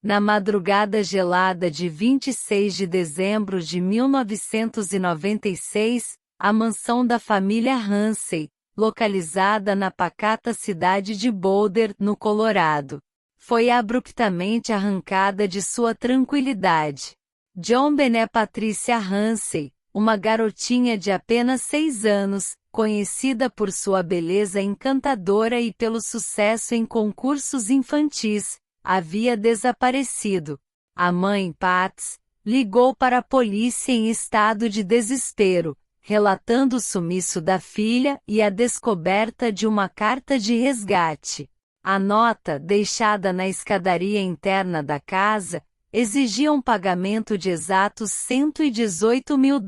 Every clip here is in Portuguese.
Na madrugada gelada de 26 de dezembro de 1996, a mansão da família Ramsey, localizada na pacata cidade de Boulder, no Colorado, foi abruptamente arrancada de sua tranquilidade. JonBenét Patricia Ramsey, uma garotinha de apenas 6 anos, conhecida por sua beleza encantadora e pelo sucesso em concursos infantis, havia desaparecido. A mãe, Patsy, ligou para a polícia em estado de desespero, relatando o sumiço da filha e a descoberta de uma carta de resgate. A nota, deixada na escadaria interna da casa, exigia um pagamento de exatos $118 mil.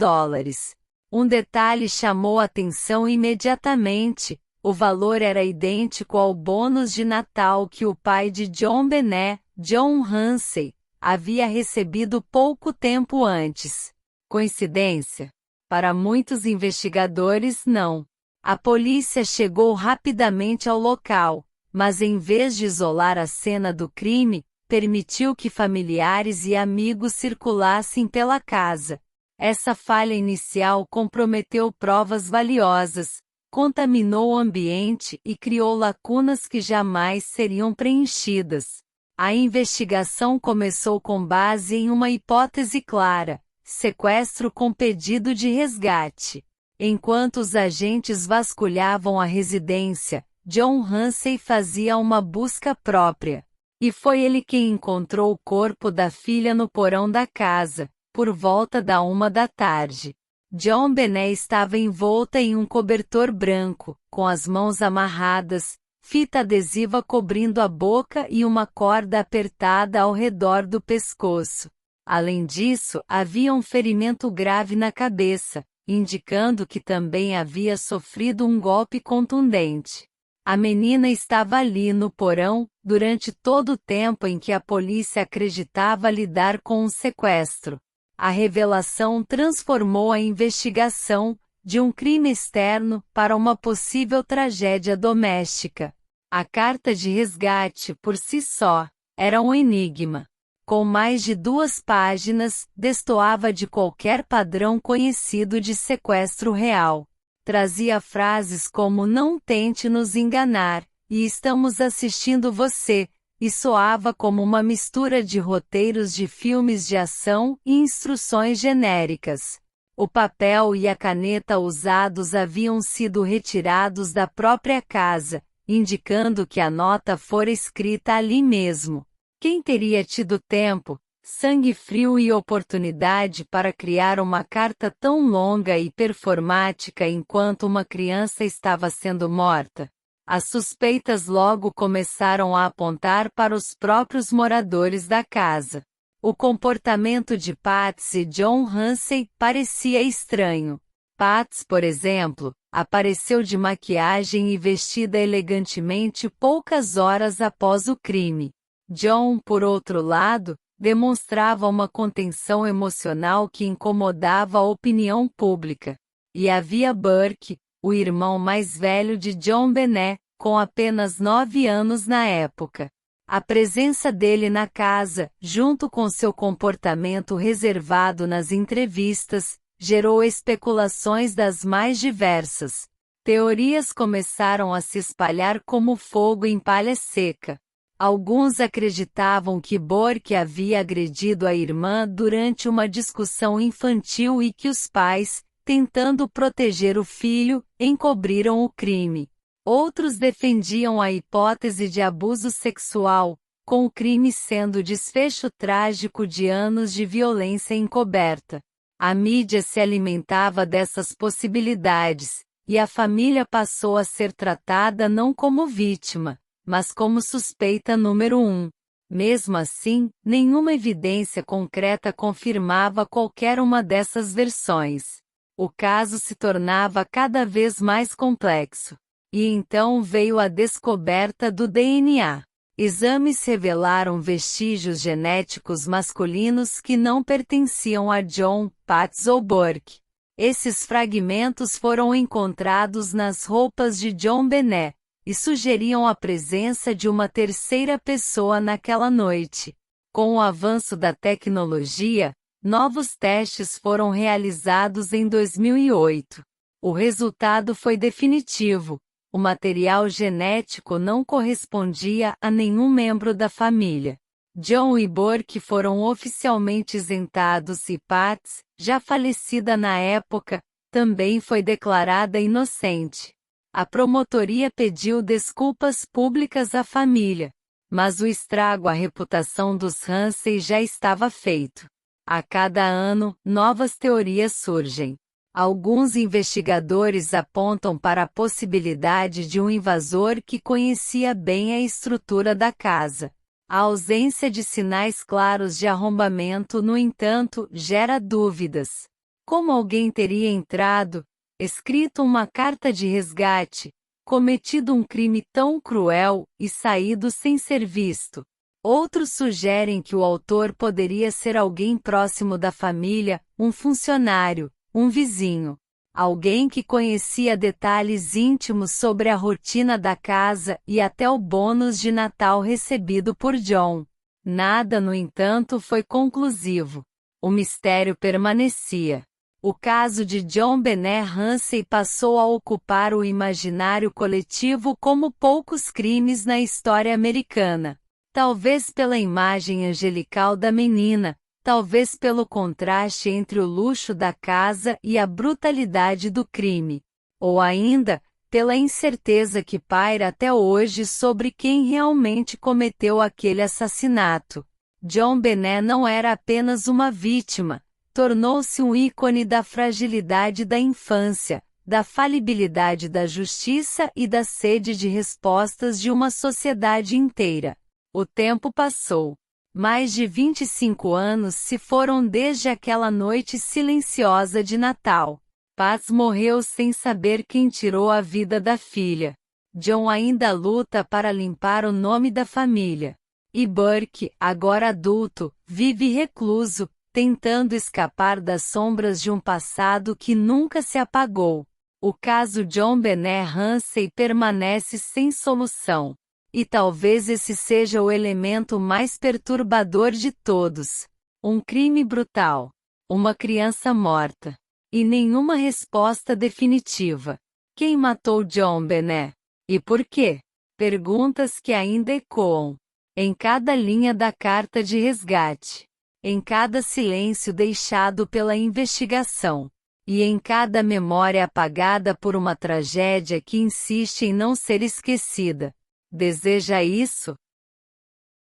Um detalhe chamou atenção imediatamente: o valor era idêntico ao bônus de Natal que o pai de JonBenét, John Ramsey, havia recebido pouco tempo antes. Coincidência? Para muitos investigadores, não. A polícia chegou rapidamente ao local, mas em vez de isolar a cena do crime, permitiu que familiares e amigos circulassem pela casa. Essa falha inicial comprometeu provas valiosas, contaminou o ambiente e criou lacunas que jamais seriam preenchidas. A investigação começou com base em uma hipótese clara: sequestro com pedido de resgate. Enquanto os agentes vasculhavam a residência, John Ramsey fazia uma busca própria. E foi ele quem encontrou o corpo da filha no porão da casa, por volta da 1 da tarde. JonBenét estava envolta em um cobertor branco, com as mãos amarradas, fita adesiva cobrindo a boca e uma corda apertada ao redor do pescoço. Além disso, havia um ferimento grave na cabeça, indicando que também havia sofrido um golpe contundente. A menina estava ali no porão, durante todo o tempo em que a polícia acreditava lidar com um sequestro. A revelação transformou a investigação, de um crime externo, para uma possível tragédia doméstica. A carta de resgate, por si só, era um enigma. Com mais de 2 páginas, destoava de qualquer padrão conhecido de sequestro real. Trazia frases como "não tente nos enganar" e "estamos assistindo você", e soava como uma mistura de roteiros de filmes de ação e instruções genéricas. O papel e a caneta usados haviam sido retirados da própria casa, indicando que a nota fora escrita ali mesmo. Quem teria tido tempo, sangue frio e oportunidade para criar uma carta tão longa e performática enquanto uma criança estava sendo morta? As suspeitas logo começaram a apontar para os próprios moradores da casa. O comportamento de Patsy e John Ramsey parecia estranho. Patsy, por exemplo, apareceu de maquiagem e vestida elegantemente poucas horas após o crime. John, por outro lado, demonstrava uma contenção emocional que incomodava a opinião pública. E havia Burke, o irmão mais velho de JonBenét, com apenas 9 anos na época. A presença dele na casa, junto com seu comportamento reservado nas entrevistas, gerou especulações das mais diversas. Teorias começaram a se espalhar como fogo em palha seca. Alguns acreditavam que Burke havia agredido a irmã durante uma discussão infantil e que os pais, tentando proteger o filho, encobriram o crime. Outros defendiam a hipótese de abuso sexual, com o crime sendo o desfecho trágico de anos de violência encoberta. A mídia se alimentava dessas possibilidades, e a família passou a ser tratada não como vítima, mas como suspeita número 1. Mesmo assim, nenhuma evidência concreta confirmava qualquer uma dessas versões. O caso se tornava cada vez mais complexo. E então veio a descoberta do DNA. Exames revelaram vestígios genéticos masculinos que não pertenciam a John, Patsy ou Burke. Esses fragmentos foram encontrados nas roupas de JonBenét, e sugeriam a presença de uma terceira pessoa naquela noite. Com o avanço da tecnologia, novos testes foram realizados em 2008. O resultado foi definitivo: o material genético não correspondia a nenhum membro da família. John e Burke foram oficialmente isentados e Patsy, já falecida na época, também foi declarada inocente. A promotoria pediu desculpas públicas à família, mas o estrago à reputação dos Ramsay já estava feito. A cada ano, novas teorias surgem. Alguns investigadores apontam para a possibilidade de um invasor que conhecia bem a estrutura da casa. A ausência de sinais claros de arrombamento, no entanto, gera dúvidas. Como alguém teria entrado, escrito uma carta de resgate, cometido um crime tão cruel e saído sem ser visto? Outros sugerem que o autor poderia ser alguém próximo da família, um funcionário, um vizinho, alguém que conhecia detalhes íntimos sobre a rotina da casa e até o bônus de Natal recebido por John. Nada, no entanto, foi conclusivo. O mistério permanecia. O caso de John Benet Ramsay passou a ocupar o imaginário coletivo como poucos crimes na história americana. Talvez pela imagem angelical da menina, talvez pelo contraste entre o luxo da casa e a brutalidade do crime. Ou ainda, pela incerteza que paira até hoje sobre quem realmente cometeu aquele assassinato. John Benet não era apenas uma vítima, tornou-se um ícone da fragilidade da infância, da falibilidade da justiça e da sede de respostas de uma sociedade inteira. O tempo passou. Mais de 25 anos se foram desde aquela noite silenciosa de Natal. Patsy morreu sem saber quem tirou a vida da filha. John ainda luta para limpar o nome da família. E Burke, agora adulto, vive recluso, tentando escapar das sombras de um passado que nunca se apagou. O caso John Benet Ramsay permanece sem solução. E talvez esse seja o elemento mais perturbador de todos. Um crime brutal. Uma criança morta. E nenhuma resposta definitiva. Quem matou John Benet? E por quê? Perguntas que ainda ecoam em cada linha da carta de resgate, em cada silêncio deixado pela investigação, e em cada memória apagada por uma tragédia que insiste em não ser esquecida. Deseja isso?